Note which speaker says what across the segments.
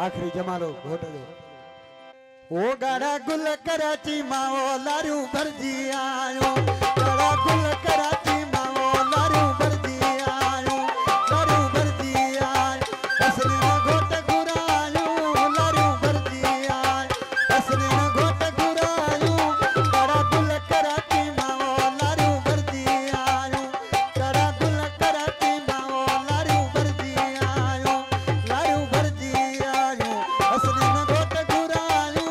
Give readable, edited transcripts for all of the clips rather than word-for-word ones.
Speaker 1: आखिरी जमालो घोट जो ओ गाड़ा गुल कराची माओ लारू भरजी आयो गाड़ा गुल कराची माओ लारू भरजी आयो लारू भरजी आयो असने घोट गुरायो लारू भरजी आयो असने घोट गुरायो गाड़ा गुल कराची माओ लारू भरजी आयो गाड़ा गुल कराची माओ लारू भरजी आयो लारू भरजी आयो असने घोट गुरायो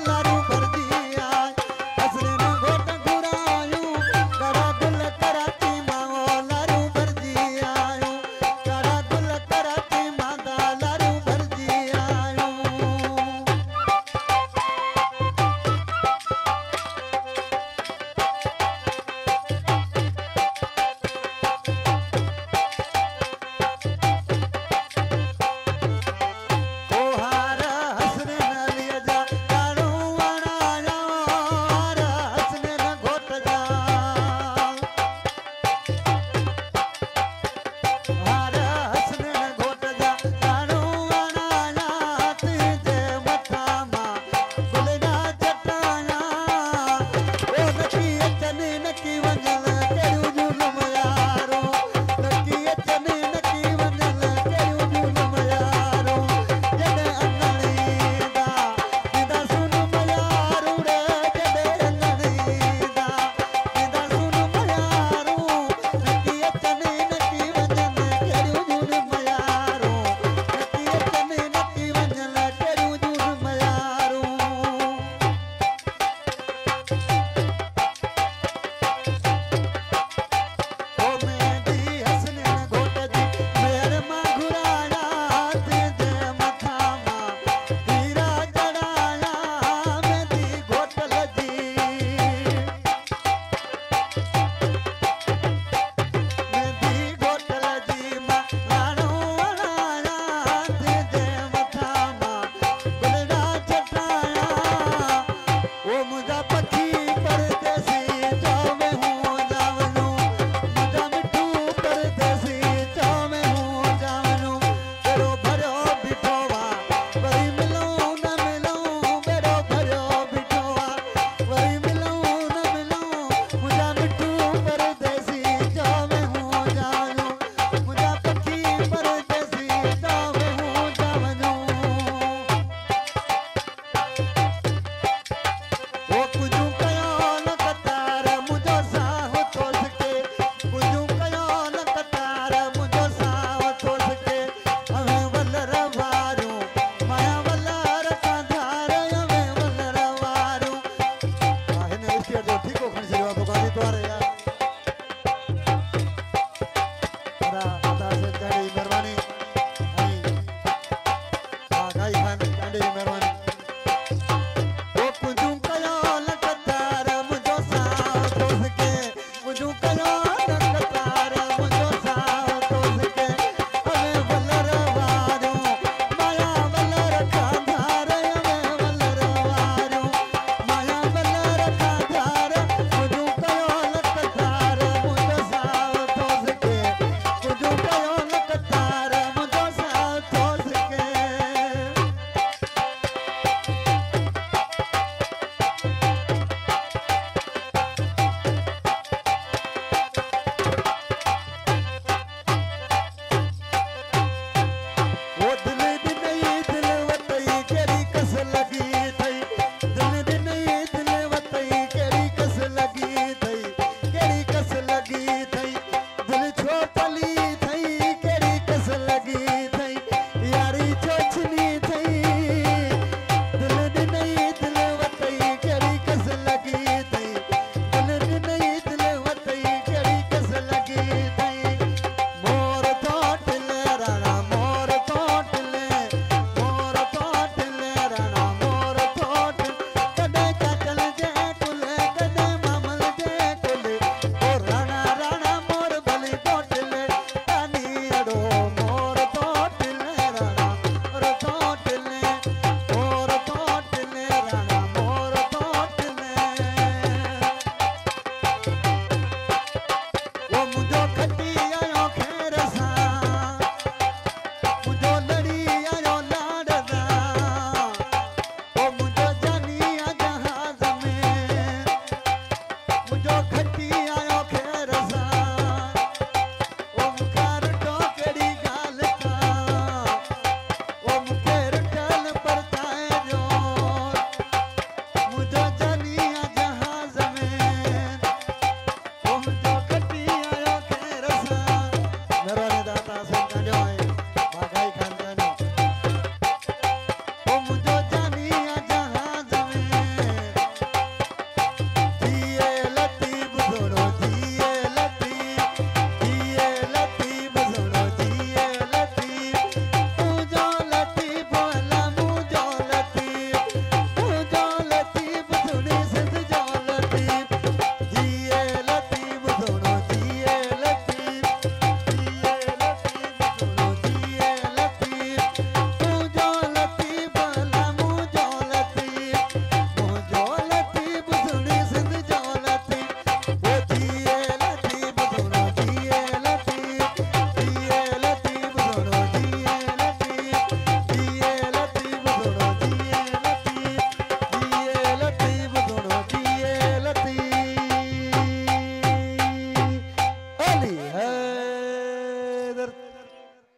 Speaker 1: लारू भरजी आयो असने घोट गुरायो गाड़ा गुल कराची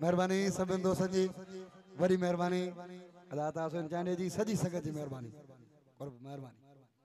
Speaker 1: मेहरबानी सभिनि दोस्तनि जी वरी मेहरबानी अदा तासुन चांडे जी सजी संगत जी मेहरबानी और मेहरबानी।